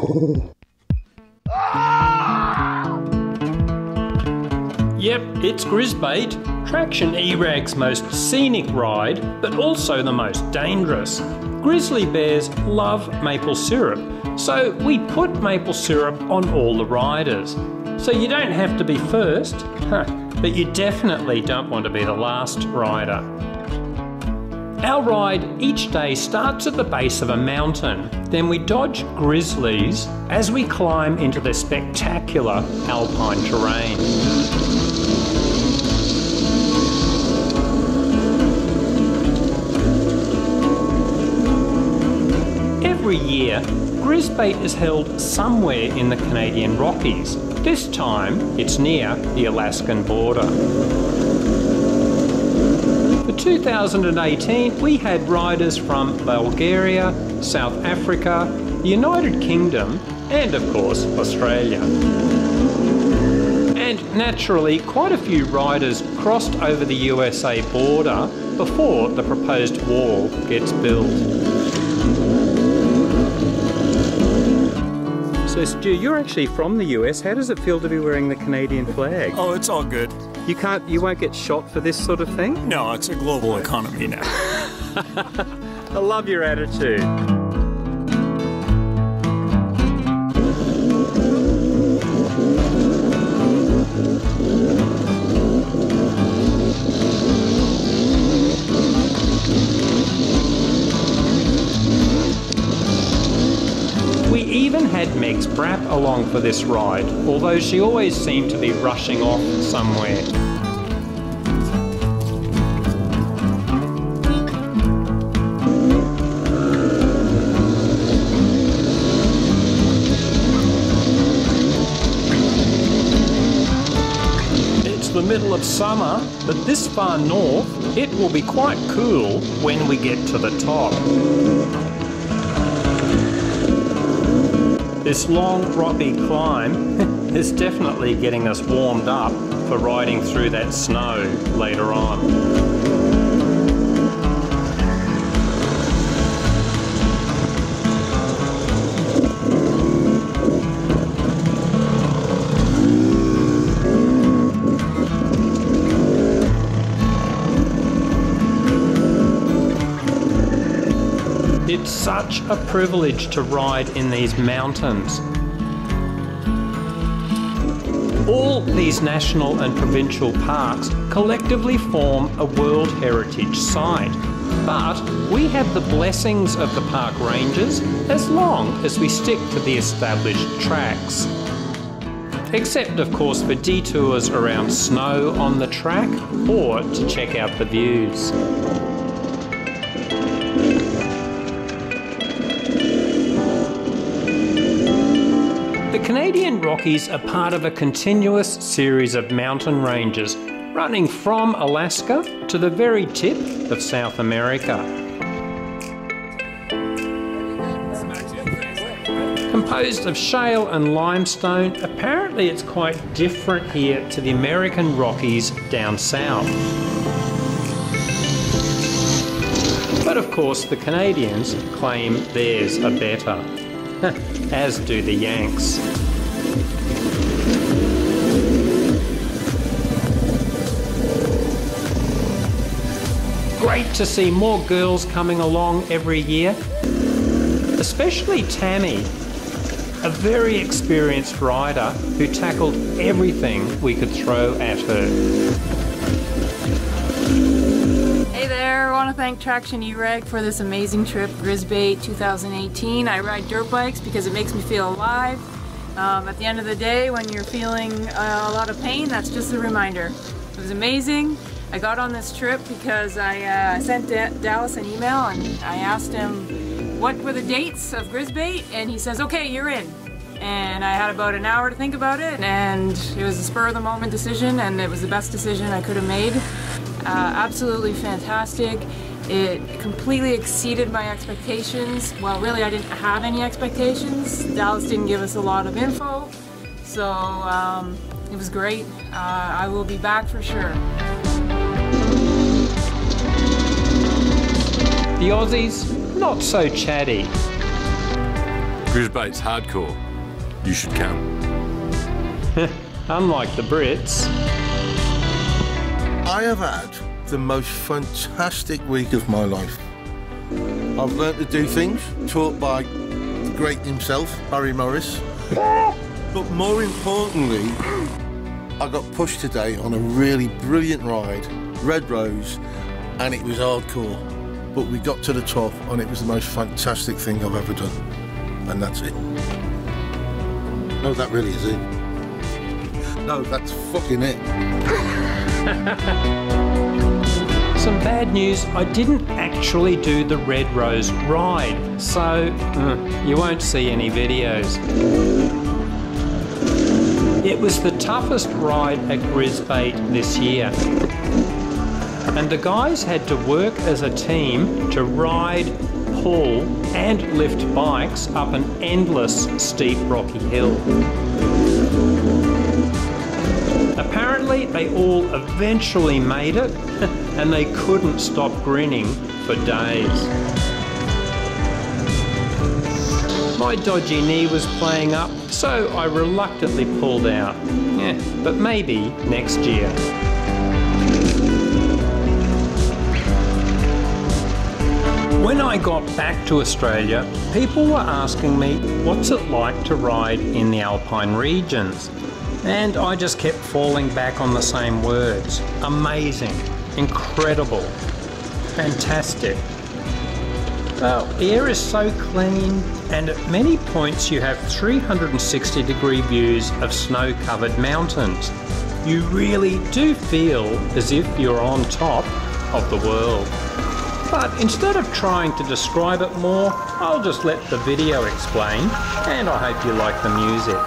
Yep, it's Grizzbait, Traction E-Rag's most scenic ride, but also the most dangerous. Grizzly bears love maple syrup, so we put maple syrup on all the riders. So you don't have to be first, but you definitely don't want to be the last rider. Our ride each day starts at the base of a mountain. Then we dodge grizzlies as we climb into the spectacular alpine terrain. Every year, Grizzbait is held somewhere in the Canadian Rockies. This time, it's near the Alaskan border. For 2018, we had riders from Bulgaria, South Africa, the United Kingdom, and of course, Australia. And naturally, quite a few riders crossed over the USA border before the proposed wall gets built. So Stu, you're actually from the US. How does it feel to be wearing the Canadian flag? Oh, it's all good. You won't get shot for this sort of thing? No, it's a global economy now. I love your attitude. We even had Meg's Brap along for this ride, although she always seemed to be rushing off somewhere. It's the middle of summer, but this far north, it will be quite cool when we get to the top. This long rocky climb is definitely getting us warmed up for riding through that snow later on. It's such a privilege to ride in these mountains. All these national and provincial parks collectively form a World Heritage Site, but we have the blessings of the park rangers as long as we stick to the established tracks. Except of course for detours around snow on the track or to check out the views. The Canadian Rockies are part of a continuous series of mountain ranges running from Alaska to the very tip of South America. Composed of shale and limestone, apparently it's quite different here to the American Rockies down south. But of course the Canadians claim theirs are better. As do the Yanks. Great to see more girls coming along every year, especially Tammie, a very experienced rider who tackled everything we could throw at her. Hey there, I want to thank Traction E-Rag for this amazing trip, Grizzbait 2018. I ride dirt bikes because it makes me feel alive. At the end of the day, when you're feeling a lot of pain, that's just a reminder. It was amazing. I got on this trip because I sent Dallas an email and I asked him what were the dates of Grizzbait, and he says, okay, you're in. And I had about an hour to think about it, and it was a spur of the moment decision, and it was the best decision I could have made. Absolutely fantastic. It completely exceeded my expectations. Well, really, I didn't have any expectations. Dallas didn't give us a lot of info, so it was great. I will be back for sure. The Aussies, not so chatty. Grizzbait's hardcore. You should come. Unlike the Brits. I have had the most fantastic week of my life. I've learnt to do things taught by the great himself, Barry Morris. But more importantly, I got pushed today on a really brilliant ride, Red Rose, and it was hardcore. But we got to the top and it was the most fantastic thing I've ever done. And that's it. No, that really is it. No, that's fucking it. Some bad news, I didn't actually do the Red Rose ride, so you won't see any videos. It was the toughest ride at Grizzbait this year. And the guys had to work as a team to ride, pull and lift bikes up an endless steep rocky hill. Apparently they all eventually made it and they couldn't stop grinning for days. My dodgy knee was playing up, so I reluctantly pulled out. Yeah, but maybe next year. When I got back to Australia, people were asking me what's it like to ride in the alpine regions. And I just kept falling back on the same words. Amazing, incredible, fantastic. Well, the air is so clean, and at many points you have 360-degree views of snow-covered mountains. You really do feel as if you're on top of the world. But instead of trying to describe it more, I'll just let the video explain, and I hope you like the music.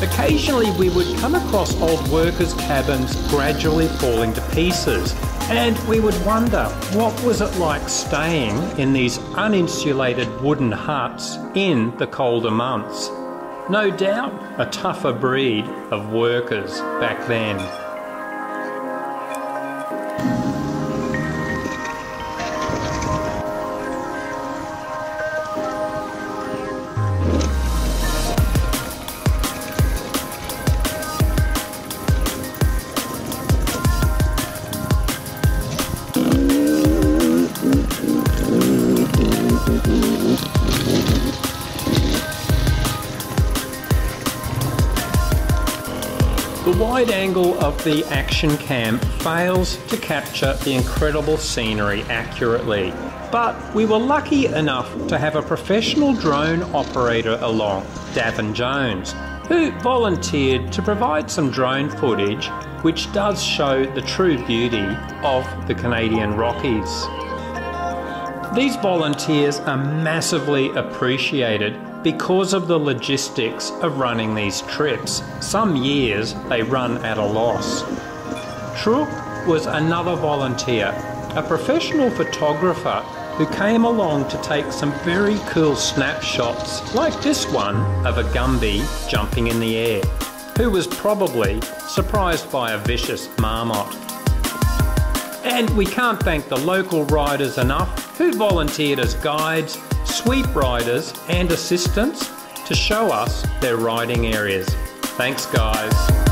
Occasionally we would come across old workers' cabins gradually falling to pieces, and we would wonder what was it like staying in these uninsulated wooden huts in the colder months. No doubt a tougher breed of workers back then. The wide angle of the action cam fails to capture the incredible scenery accurately, but we were lucky enough to have a professional drone operator along, Davin Jones, who volunteered to provide some drone footage which does show the true beauty of the Canadian Rockies. These volunteers are massively appreciated because of the logistics of running these trips. Some years they run at a loss. Trook was another volunteer, a professional photographer who came along to take some very cool snapshots, like this one of a Gumby jumping in the air, who was probably surprised by a vicious marmot. And we can't thank the local riders enough who volunteered as guides, sweep riders and assistants to show us their riding areas. Thanks guys.